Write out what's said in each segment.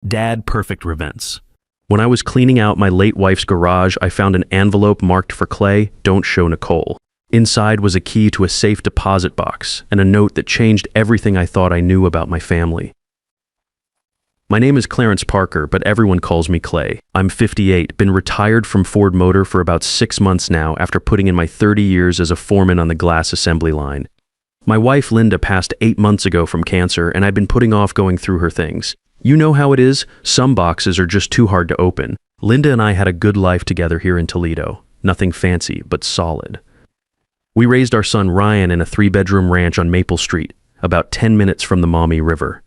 Dadperfectrevenge. When I was cleaning out my late wife's garage, I found an envelope marked for Clay, "Don't show Nicole." Inside was a key to a safe deposit box and a note that changed everything I thought I knew about my family. My name is Clarence Parker, but everyone calls me Clay. I'm 58, been retired from Ford Motor for about 6 months now after putting in my 30 years as a foreman on the glass assembly line. My wife Linda passed 8 months ago from cancer, and I've been putting off going through her things. You know how it is, some boxes are just too hard to open. Linda and I had a good life together here in Toledo. Nothing fancy, but solid. We raised our son Ryan in a 3-bedroom ranch on Maple Street, about 10 minutes from the Maumee River.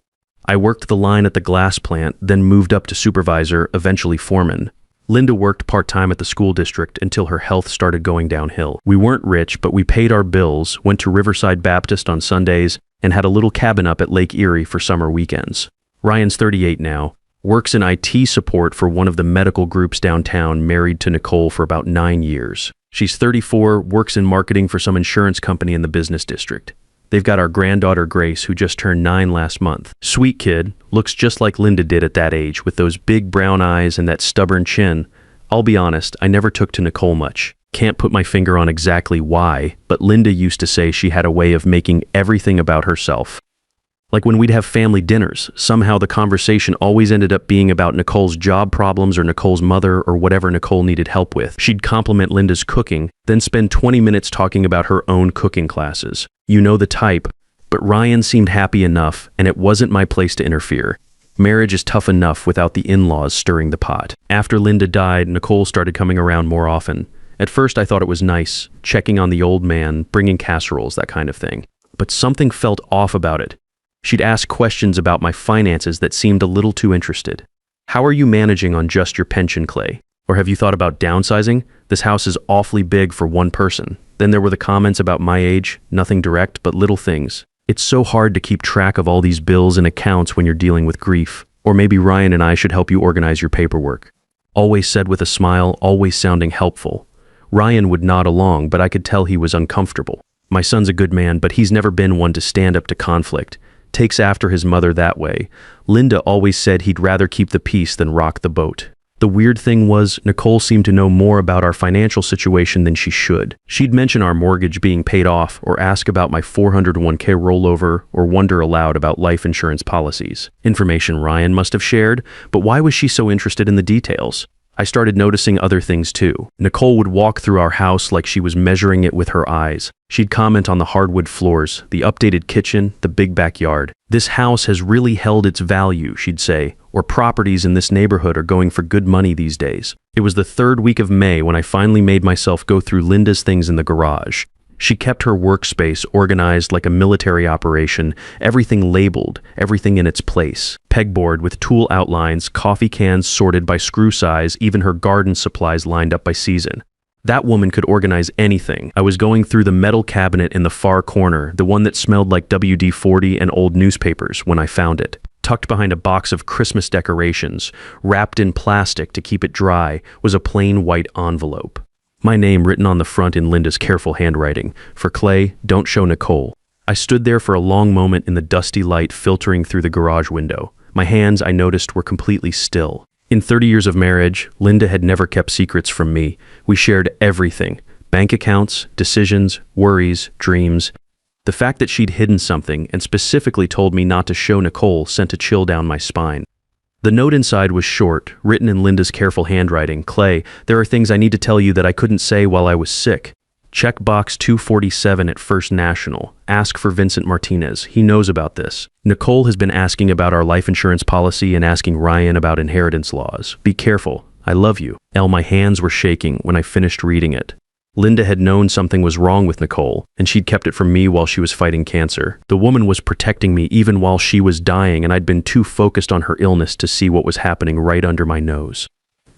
I worked the line at the glass plant, then moved up to supervisor, eventually foreman. Linda worked part-time at the school district until her health started going downhill. We weren't rich, but we paid our bills, went to Riverside Baptist on Sundays, and had a little cabin up at Lake Erie for summer weekends. Ryan's 38 now, works in IT support for one of the medical groups downtown, married to Nicole for about 9 years. She's 34, works in marketing for some insurance company in the business district. They've got our granddaughter Grace, who just turned 9 last month. Sweet kid, looks just like Linda did at that age, with those big brown eyes and that stubborn chin. I'll be honest, I never took to Nicole much. Can't put my finger on exactly why, but Linda used to say she had a way of making everything about herself. Like when we'd have family dinners, somehow the conversation always ended up being about Nicole's job problems or Nicole's mother or whatever Nicole needed help with. She'd compliment Linda's cooking, then spend 20 minutes talking about her own cooking classes. You know the type, but Ryan seemed happy enough, and it wasn't my place to interfere. Marriage is tough enough without the in-laws stirring the pot. After Linda died, Nicole started coming around more often. At first I thought it was nice, checking on the old man, bringing casseroles, that kind of thing. But something felt off about it. She'd ask questions about my finances that seemed a little too interested. "How are you managing on just your pension, Clay? Or have you thought about downsizing? This house is awfully big for one person." Then there were the comments about my age, nothing direct, but little things. It's so hard to keep track of all these bills and accounts when you're dealing with grief. Or maybe Ryan and I should help you organize your paperwork. Always said with a smile, always sounding helpful. Ryan would nod along, but I could tell he was uncomfortable. My son's a good man, but he's never been one to stand up to conflict. Takes after his mother that way. Linda always said he'd rather keep the peace than rock the boat. The weird thing was, Nicole seemed to know more about our financial situation than she should. She'd mention our mortgage being paid off, or ask about my 401k rollover, or wonder aloud about life insurance policies. Information Ryan must have shared, but why was she so interested in the details? I started noticing other things too. Nicole would walk through our house like she was measuring it with her eyes. She'd comment on the hardwood floors, the updated kitchen, the big backyard. "This house has really held its value," she'd say, or "properties in this neighborhood are going for good money these days." It was the 3rd week of May when I finally made myself go through Linda's things in the garage. She kept her workspace organized like a military operation, everything labeled, everything in its place. Pegboard with tool outlines, coffee cans sorted by screw size, even her garden supplies lined up by season. That woman could organize anything. I was going through the metal cabinet in the far corner, the one that smelled like WD-40 and old newspapers, when I found it. Tucked behind a box of Christmas decorations, wrapped in plastic to keep it dry, was a plain white envelope. My name written on the front in Linda's careful handwriting. For Clay, "Don't show Nicole." I stood there for a long moment in the dusty light filtering through the garage window. My hands, I noticed, were completely still. In 30 years of marriage, Linda had never kept secrets from me. We shared everything. Bank accounts, decisions, worries, dreams. The fact that she'd hidden something and specifically told me not to show Nicole sent a chill down my spine. The note inside was short, written in Linda's careful handwriting. "Clay, there are things I need to tell you that I couldn't say while I was sick. Check box 247 at First National. Ask for Vincent Martinez. He knows about this. Nicole has been asking about our life insurance policy and asking Ryan about inheritance laws. Be careful. I love you." My hands were shaking when I finished reading it. Linda had known something was wrong with Nicole, and she'd kept it from me while she was fighting cancer. The woman was protecting me even while she was dying, and I'd been too focused on her illness to see what was happening right under my nose.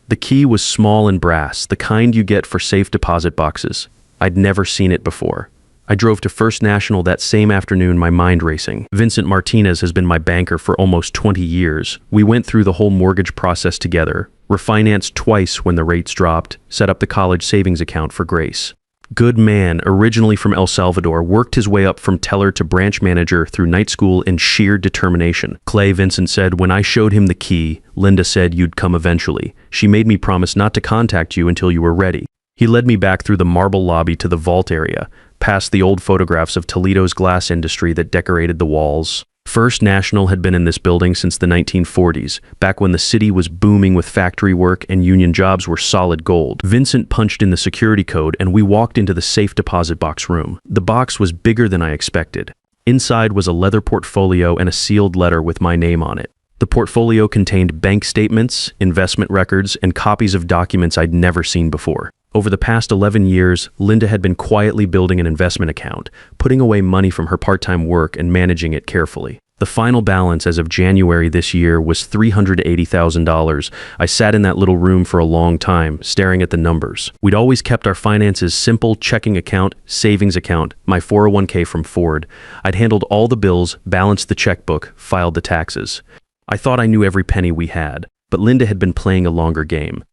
The key was small and brass, the kind you get for safe deposit boxes. I'd never seen it before. I drove to First National that same afternoon, my mind racing. Vincent Martinez has been my banker for almost 20 years. We went through the whole mortgage process together, refinanced twice when the rates dropped, set up the college savings account for Grace. good man, originally from El Salvador, worked his way up from teller to branch manager through night school in sheer determination. Clay, Vincent said, when I showed him the key, Linda said you'd come eventually. She made me promise not to contact you until you were ready. He led me back through the marble lobby to the vault area, past the old photographs of Toledo's glass industry that decorated the walls. First National had been in this building since the 1940s, back when the city was booming with factory work and union jobs were solid gold. Vincent punched in the security code and we walked into the safe deposit box room. The box was bigger than I expected. Inside was a leather portfolio and a sealed letter with my name on it. The portfolio contained bank statements, investment records, and copies of documents I'd never seen before. Over the past 11 years, Linda had been quietly building an investment account, putting away money from her part-time work and managing it carefully. The final balance as of January this year was $380,000. I sat in that little room for a long time, staring at the numbers. We'd always kept our finances simple: checking account, savings account, my 401k from Ford. I'd handled all the bills, balanced the checkbook, filed the taxes. I thought I knew every penny we had, but Linda had been playing a longer game.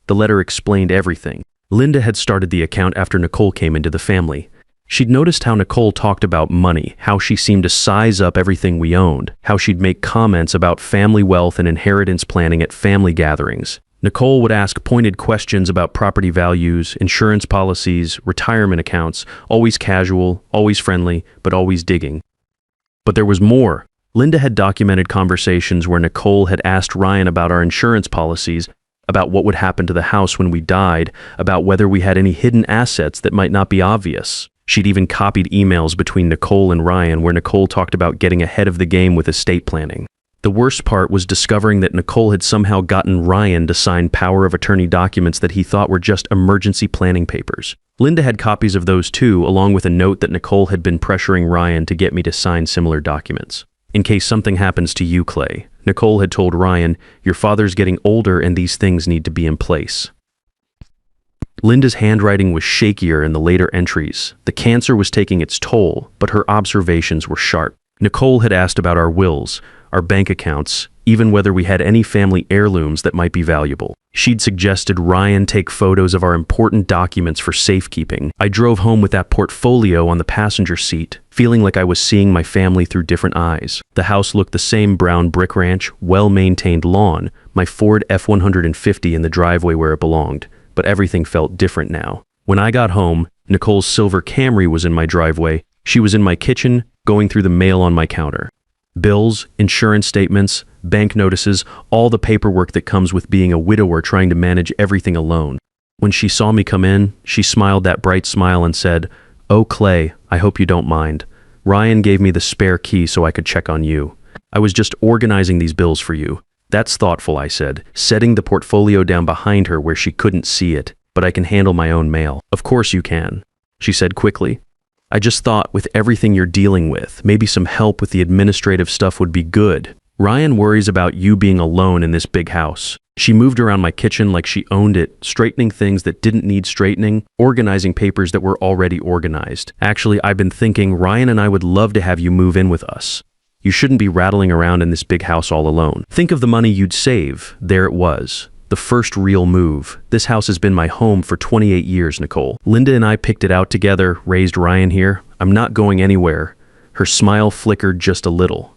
The letter explained everything. Linda had started the account after Nicole came into the family. She'd noticed how Nicole talked about money, how she seemed to size up everything we owned, how she'd make comments about family wealth and inheritance planning at family gatherings. Nicole would ask pointed questions about property values, insurance policies, retirement accounts, always casual, always friendly, but always digging. But there was more. Linda had documented conversations where Nicole had asked Ryan about our insurance policies, about what would happen to the house when we died, about whether we had any hidden assets that might not be obvious. She'd even copied emails between Nicole and Ryan where Nicole talked about getting ahead of the game with estate planning. The worst part was discovering that Nicole had somehow gotten Ryan to sign power of attorney documents that he thought were just emergency planning papers. Linda had copies of those too, along with a note that Nicole had been pressuring Ryan to get me to sign similar documents. In case something happens to you, Clay, Nicole had told Ryan, your father's getting older and these things need to be in place. Linda's handwriting was shakier in the later entries. The cancer was taking its toll, but her observations were sharp. Nicole had asked about our wills, our bank accounts, even whether we had any family heirlooms that might be valuable. She'd suggested Ryan take photos of our important documents for safekeeping. I drove home with that portfolio on the passenger seat, feeling like I was seeing my family through different eyes. The house looked the same: brown brick ranch, well-maintained lawn, my Ford F-150 in the driveway where it belonged. But everything felt different now. When I got home, Nicole's silver Camry was in my driveway. She was in my kitchen, going through the mail on my counter. Bills, insurance statements, bank notices, all the paperwork that comes with being a widower trying to manage everything alone. When she saw me come in, she smiled that bright smile and said, "Oh, Clay, I hope you don't mind. Ryan gave me the spare key so I could check on you. I was just organizing these bills for you." "That's thoughtful," I said, setting the portfolio down behind her where she couldn't see it. "But I can handle my own mail." "Of course you can," she said quickly. "I just thought with everything you're dealing with, maybe some help with the administrative stuff would be good. Ryan worries about you being alone in this big house." She moved around my kitchen like she owned it, straightening things that didn't need straightening, organizing papers that were already organized. "Actually, I've been thinking Ryan and I would love to have you move in with us. You shouldn't be rattling around in this big house all alone. Think of the money you'd save." There it was. The first real move. This house has been my home for 28 years, Nicole. Linda and I picked it out together, raised Ryan here. I'm not going anywhere. Her smile flickered just a little.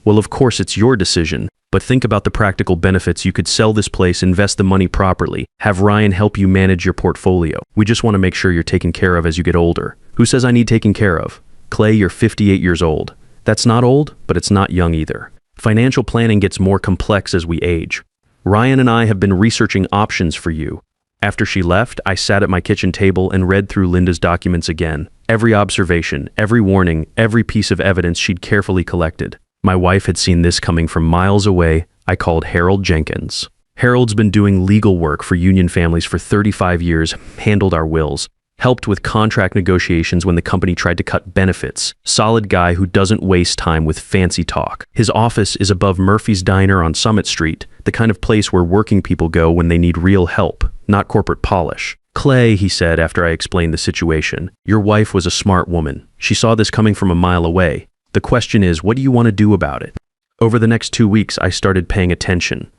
"Well, of course it's your decision, but think about the practical benefits. You could sell this place, invest the money properly, have Ryan help you manage your portfolio. We just want to make sure you're taken care of as you get older." "Who says I need taken care of?" "Clay, you're 58 years old. That's not old, but it's not young either. Financial planning gets more complex as we age. Ryan and I have been researching options for you." After she left, I sat at my kitchen table and read through Linda's documents again. Every observation, every warning, every piece of evidence she'd carefully collected. My wife had seen this coming from miles away. I called Harold Jenkins. Harold's been doing legal work for union families for 35 years, handled our wills, helped with contract negotiations when the company tried to cut benefits. Solid guy who doesn't waste time with fancy talk. His office is above Murphy's Diner on Summit Street, the kind of place where working people go when they need real help, not corporate polish. "Clay," he said after I explained the situation, "your wife was a smart woman. She saw this coming from a mile away. The question is, what do you want to do about it?" Over the next 2 weeks, I started paying attention.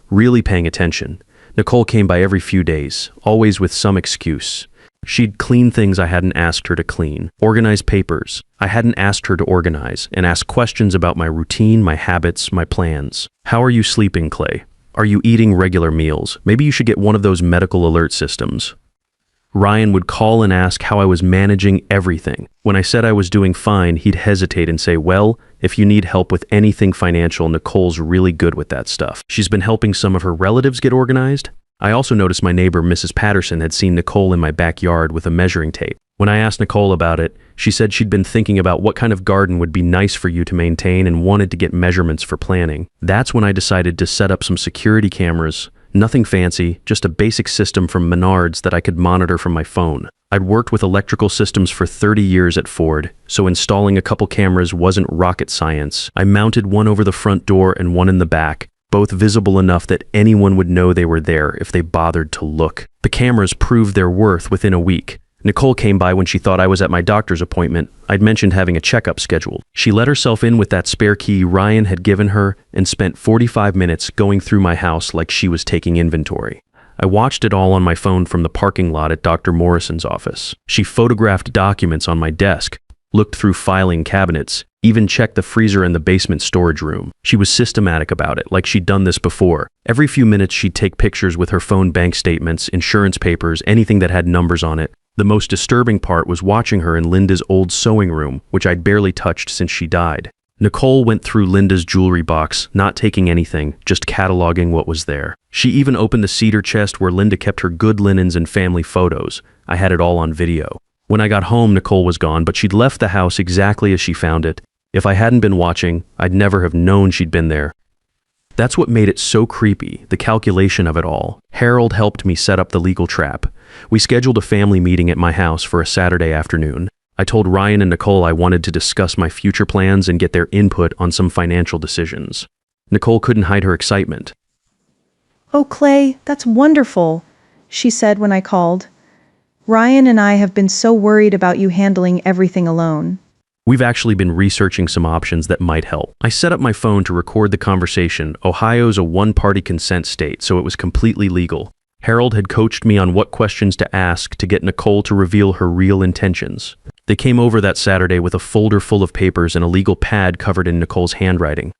Really paying attention. Nicole came by every few days, always with some excuse. She'd clean things I hadn't asked her to clean, organize papers I hadn't asked her to organize, and ask questions about my routine, my habits, my plans. How are you sleeping, Clay? Are you eating regular meals? Maybe you should get one of those medical alert systems. Ryan would call and ask how I was managing everything. When I said I was doing fine, he'd hesitate and say, well, if you need help with anything financial, Nicole's really good with that stuff. She's been helping some of her relatives get organized. I also noticed my neighbor, Mrs. Patterson, had seen Nicole in my backyard with a measuring tape. When I asked Nicole about it, she said she'd been thinking about what kind of garden would be nice for you to maintain and wanted to get measurements for planning. That's when I decided to set up some security cameras. Nothing fancy, just a basic system from Menards that I could monitor from my phone. I'd worked with electrical systems for 30 years at Ford, so installing a couple cameras wasn't rocket science. I mounted one over the front door and one in the back, both visible enough that anyone would know they were there if they bothered to look. The cameras proved their worth within a week. Nicole came by when she thought I was at my doctor's appointment. I'd mentioned having a checkup scheduled. She let herself in with that spare key Ryan had given her and spent 45 minutes going through my house like she was taking inventory. I watched it all on my phone from the parking lot at Dr. Morrison's office. She photographed documents on my desk, looked through filing cabinets, even checked the freezer in the basement storage room. She was systematic about it, like she'd done this before. Every few minutes she'd take pictures with her phone, bank statements, insurance papers, anything that had numbers on it. The most disturbing part was watching her in Linda's old sewing room, which I'd barely touched since she died. Nicole went through Linda's jewelry box, not taking anything, just cataloging what was there. She even opened the cedar chest where Linda kept her good linens and family photos. I had it all on video. When I got home, Nicole was gone, but she'd left the house exactly as she found it. If I hadn't been watching, I'd never have known she'd been there. That's what made it so creepy, the calculation of it all. Harold helped me set up the legal trap. We scheduled a family meeting at my house for a Saturday afternoon. I told Ryan and Nicole I wanted to discuss my future plans and get their input on some financial decisions. Nicole couldn't hide her excitement. "Oh, Clay, that's wonderful," she said when I called. "Ryan and I have been so worried about you handling everything alone." We've actually been researching some options that might help. I set up my phone to record the conversation. Ohio's a one-party consent state, so it was completely legal. Harold had coached me on what questions to ask to get Nicole to reveal her real intentions. They came over that Saturday with a folder full of papers and a legal pad covered in Nicole's handwriting.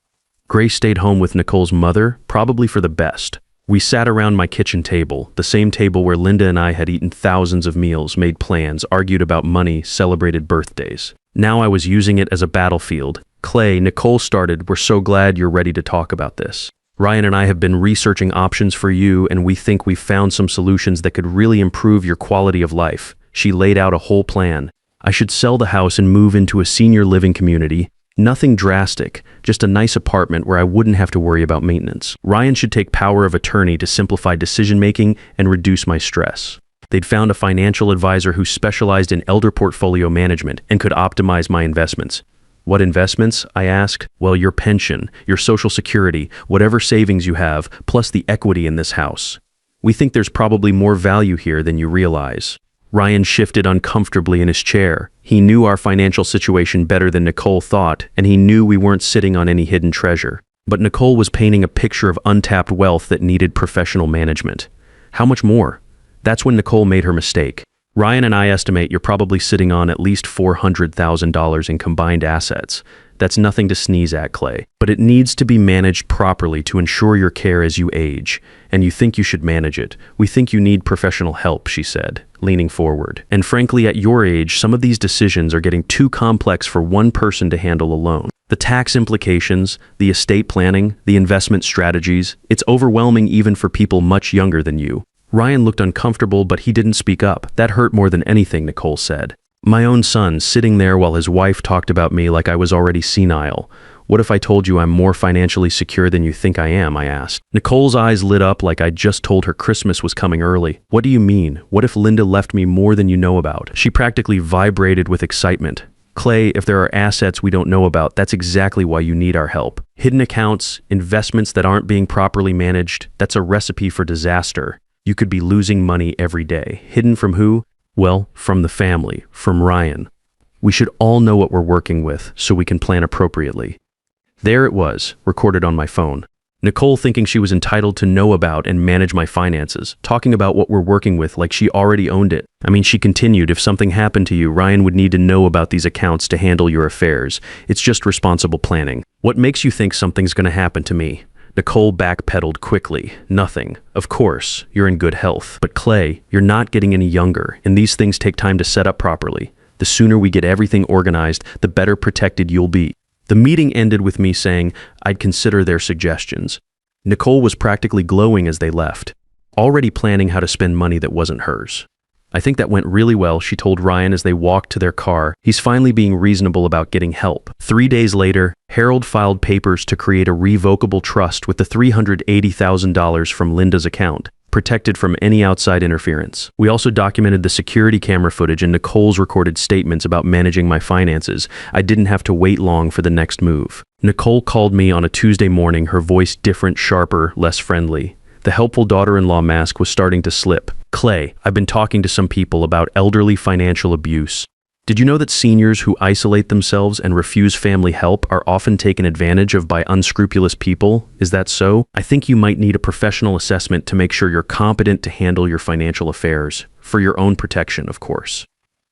Grace stayed home with Nicole's mother, probably for the best. We sat around my kitchen table, the same table where Linda and I had eaten thousands of meals, made plans, argued about money, celebrated birthdays. Now I was using it as a battlefield. Clay, Nicole started, "We're so glad you're ready to talk about this. Ryan and I have been researching options for you, and we think we've found some solutions that could really improve your quality of life." She laid out a whole plan. I should sell the house and move into a senior living community. Nothing drastic, just a nice apartment where I wouldn't have to worry about maintenance. Ryan should take power of attorney to simplify decision-making and reduce my stress. They'd found a financial advisor who specialized in elder portfolio management and could optimize my investments. "What investments?" I asked. "Well, your pension, your Social Security, whatever savings you have, plus the equity in this house. We think there's probably more value here than you realize." Ryan shifted uncomfortably in his chair. He knew our financial situation better than Nicole thought, and he knew we weren't sitting on any hidden treasure. But Nicole was painting a picture of untapped wealth that needed professional management. How much more? That's when Nicole made her mistake. "Ryan and I estimate you're probably sitting on at least $400,000 in combined assets. That's nothing to sneeze at, Clay. But it needs to be managed properly to ensure your care as you age. And you think you should manage it. We think you need professional help," she said, leaning forward. "And frankly, at your age, some of these decisions are getting too complex for one person to handle alone. The tax implications, the estate planning, the investment strategies, it's overwhelming even for people much younger than you." Ryan looked uncomfortable, but he didn't speak up. "That hurt more than anything," Nicole said. "My own son, sitting there while his wife talked about me like I was already senile. What if I told you I'm more financially secure than you think I am?" I asked. Nicole's eyes lit up like I'd just told her Christmas was coming early. "What do you mean? What if Linda left me more than you know about?" She practically vibrated with excitement. "Clay, if there are assets we don't know about, that's exactly why you need our help. Hidden accounts, investments that aren't being properly managed, that's a recipe for disaster. You could be losing money every day. Hidden from who? Well, from the family, from Ryan. We should all know what we're working with so we can plan appropriately." There it was, recorded on my phone. Nicole thinking she was entitled to know about and manage my finances, talking about what we're working with like she already owned it. I mean, she continued, if something happened to you, Ryan would need to know about these accounts to handle your affairs. It's just responsible planning. What makes you think something's going to happen to me? Nicole backpedaled quickly. Nothing. Of course, you're in good health. But Clay, you're not getting any younger, and these things take time to set up properly. The sooner we get everything organized, the better protected you'll be. The meeting ended with me saying I'd consider their suggestions. Nicole was practically glowing as they left, already planning how to spend money that wasn't hers. I think that went really well, she told Ryan as they walked to their car. He's finally being reasonable about getting help. 3 days later, Harold filed papers to create a revocable trust with the $380,000 from Linda's account, protected from any outside interference. We also documented the security camera footage and Nicole's recorded statements about managing my finances. I didn't have to wait long for the next move. Nicole called me on a Tuesday morning, her voice different, sharper, less friendly. The helpful daughter-in-law mask was starting to slip. Clay, I've been talking to some people about elderly financial abuse. Did you know that seniors who isolate themselves and refuse family help are often taken advantage of by unscrupulous people? Is that so? I think you might need a professional assessment to make sure you're competent to handle your financial affairs. For your own protection, of course.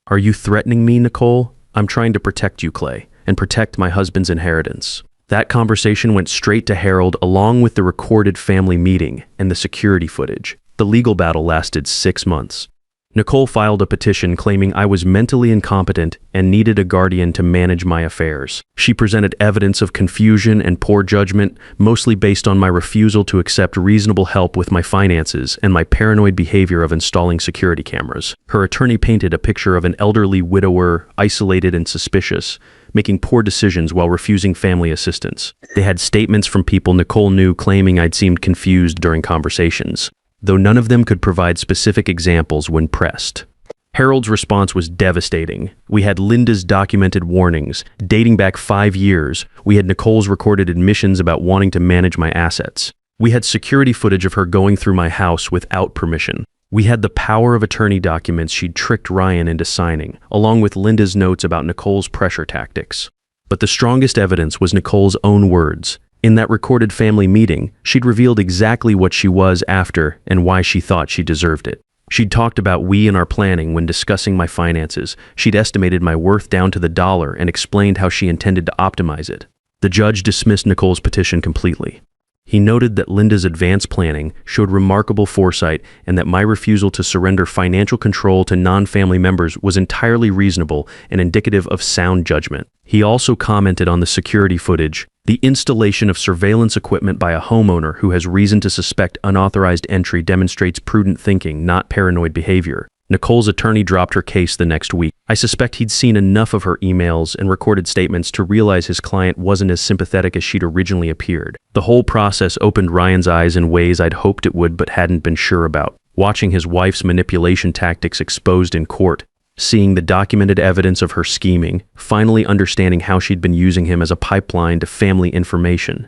Are you threatening me, Nicole? I'm trying to protect you, Clay, and protect my husband's inheritance. That conversation went straight to Harold along with the recorded family meeting and the security footage. The legal battle lasted 6 months. Nicole filed a petition claiming I was mentally incompetent and needed a guardian to manage my affairs. She presented evidence of confusion and poor judgment, mostly based on my refusal to accept reasonable help with my finances and my paranoid behavior of installing security cameras. Her attorney painted a picture of an elderly widower, isolated and suspicious, making poor decisions while refusing family assistance. They had statements from people Nicole knew claiming I'd seemed confused during conversations, though none of them could provide specific examples when pressed. Harold's response was devastating. We had Linda's documented warnings. Dating back 5 years, we had Nicole's recorded admissions about wanting to manage my assets. We had security footage of her going through my house without permission. We had the power of attorney documents she'd tricked Ryan into signing, along with Linda's notes about Nicole's pressure tactics. But the strongest evidence was Nicole's own words. In that recorded family meeting, she'd revealed exactly what she was after and why she thought she deserved it. She'd talked about we and our planning when discussing my finances. She'd estimated my worth down to the dollar and explained how she intended to optimize it. The judge dismissed Nicole's petition completely. He noted that Linda's advanced planning showed remarkable foresight and that my refusal to surrender financial control to non-family members was entirely reasonable and indicative of sound judgment. He also commented on the security footage. The installation of surveillance equipment by a homeowner who has reason to suspect unauthorized entry demonstrates prudent thinking, not paranoid behavior. Nicole's attorney dropped her case the next week. I suspect he'd seen enough of her emails and recorded statements to realize his client wasn't as sympathetic as she'd originally appeared. The whole process opened Ryan's eyes in ways I'd hoped it would but hadn't been sure about. Watching his wife's manipulation tactics exposed in court, seeing the documented evidence of her scheming, finally understanding how she'd been using him as a pipeline to family information.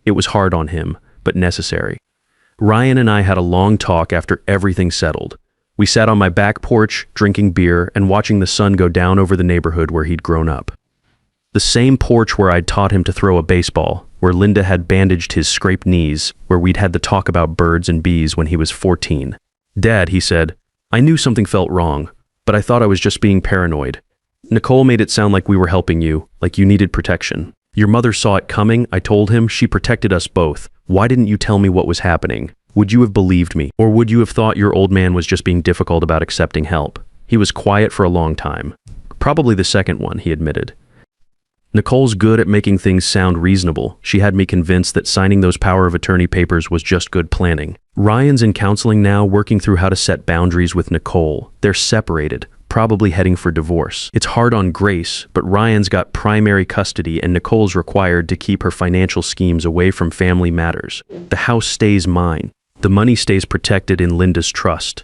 It was hard on him, but necessary. Ryan and I had a long talk after everything settled. We sat on my back porch, drinking beer and watching the sun go down over the neighborhood where he'd grown up. The same porch where I'd taught him to throw a baseball, where Linda had bandaged his scraped knees, where we'd had the talk about birds and bees when he was 14. Dad, he said, I knew something felt wrong, but I thought I was just being paranoid. Nicole made it sound like we were helping you, like you needed protection. Your mother saw it coming, I told him. She protected us both. Why didn't you tell me what was happening? Would you have believed me? Or would you have thought your old man was just being difficult about accepting help? He was quiet for a long time. Probably the second one, he admitted. Nicole's good at making things sound reasonable. She had me convinced that signing those power of attorney papers was just good planning. Ryan's in counseling now, working through how to set boundaries with Nicole. They're separated, probably heading for divorce. It's hard on Grace, but Ryan's got primary custody and Nicole's required to keep her financial schemes away from family matters. The house stays mine. The money stays protected in Linda's trust.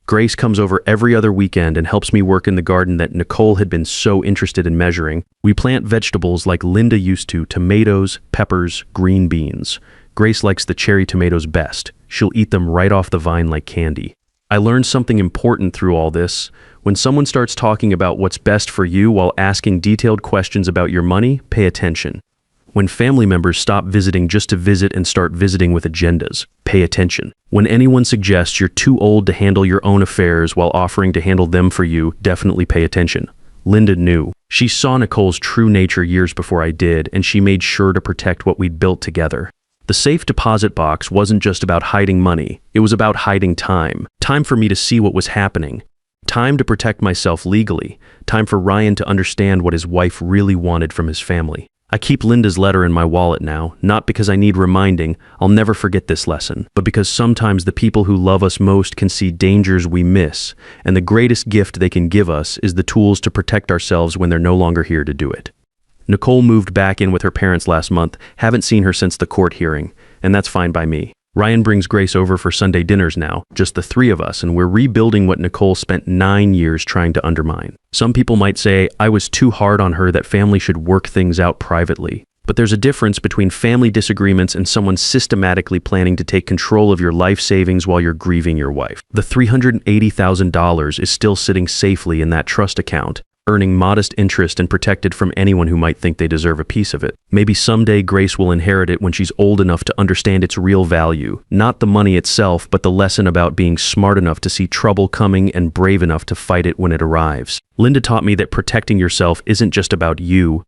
Grace comes over every other weekend and helps me work in the garden that Nicole had been so interested in measuring. We plant vegetables like Linda used to, tomatoes, peppers, green beans. Grace likes the cherry tomatoes best. She'll eat them right off the vine like candy. I learned something important through all this. When someone starts talking about what's best for you while asking detailed questions about your money, pay attention. When family members stop visiting just to visit and start visiting with agendas, pay attention. When anyone suggests you're too old to handle your own affairs while offering to handle them for you, definitely pay attention. Linda knew. She saw Nicole's true nature years before I did, and she made sure to protect what we'd built together. The safe deposit box wasn't just about hiding money, it was about hiding time. Time for me to see what was happening. Time to protect myself legally. Time for Ryan to understand what his wife really wanted from his family. I keep Linda's letter in my wallet now, not because I need reminding, I'll never forget this lesson, but because sometimes the people who love us most can see dangers we miss, and the greatest gift they can give us is the tools to protect ourselves when they're no longer here to do it. Nicole moved back in with her parents last month, haven't seen her since the court hearing, and that's fine by me. Ryan brings Grace over for Sunday dinners now, just the three of us, and we're rebuilding what Nicole spent 9 years trying to undermine. Some people might say I was too hard on her, that family should work things out privately. But there's a difference between family disagreements and someone systematically planning to take control of your life savings while you're grieving your wife. The $380,000 is still sitting safely in that trust account, earning modest interest and protected from anyone who might think they deserve a piece of it. Maybe someday Grace will inherit it when she's old enough to understand its real value. Not the money itself, but the lesson about being smart enough to see trouble coming and brave enough to fight it when it arrives. Linda taught me that protecting yourself isn't just about you.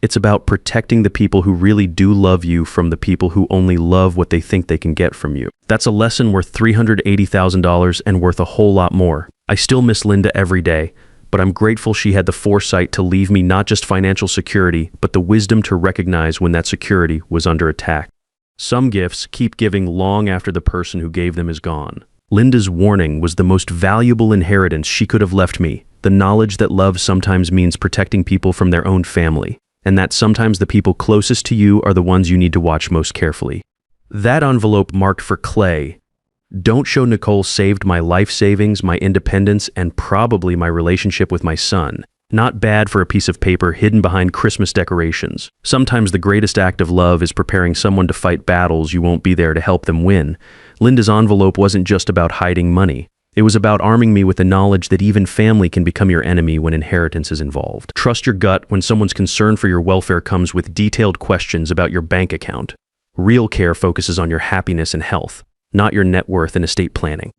It's about protecting the people who really do love you from the people who only love what they think they can get from you. That's a lesson worth $380,000 and worth a whole lot more. I still miss Linda every day, but I'm grateful she had the foresight to leave me not just financial security, but the wisdom to recognize when that security was under attack. Some gifts keep giving long after the person who gave them is gone. Linda's warning was the most valuable inheritance she could have left me, the knowledge that love sometimes means protecting people from their own family, and that sometimes the people closest to you are the ones you need to watch most carefully. That envelope marked for Clay. Don't show Nicole saved my life savings, my independence, and probably my relationship with my son. Not bad for a piece of paper hidden behind Christmas decorations. Sometimes the greatest act of love is preparing someone to fight battles you won't be there to help them win. Linda's envelope wasn't just about hiding money. It was about arming me with the knowledge that even family can become your enemy when inheritance is involved. Trust your gut when someone's concern for your welfare comes with detailed questions about your bank account. Real care focuses on your happiness and health, not your net worth and estate planning.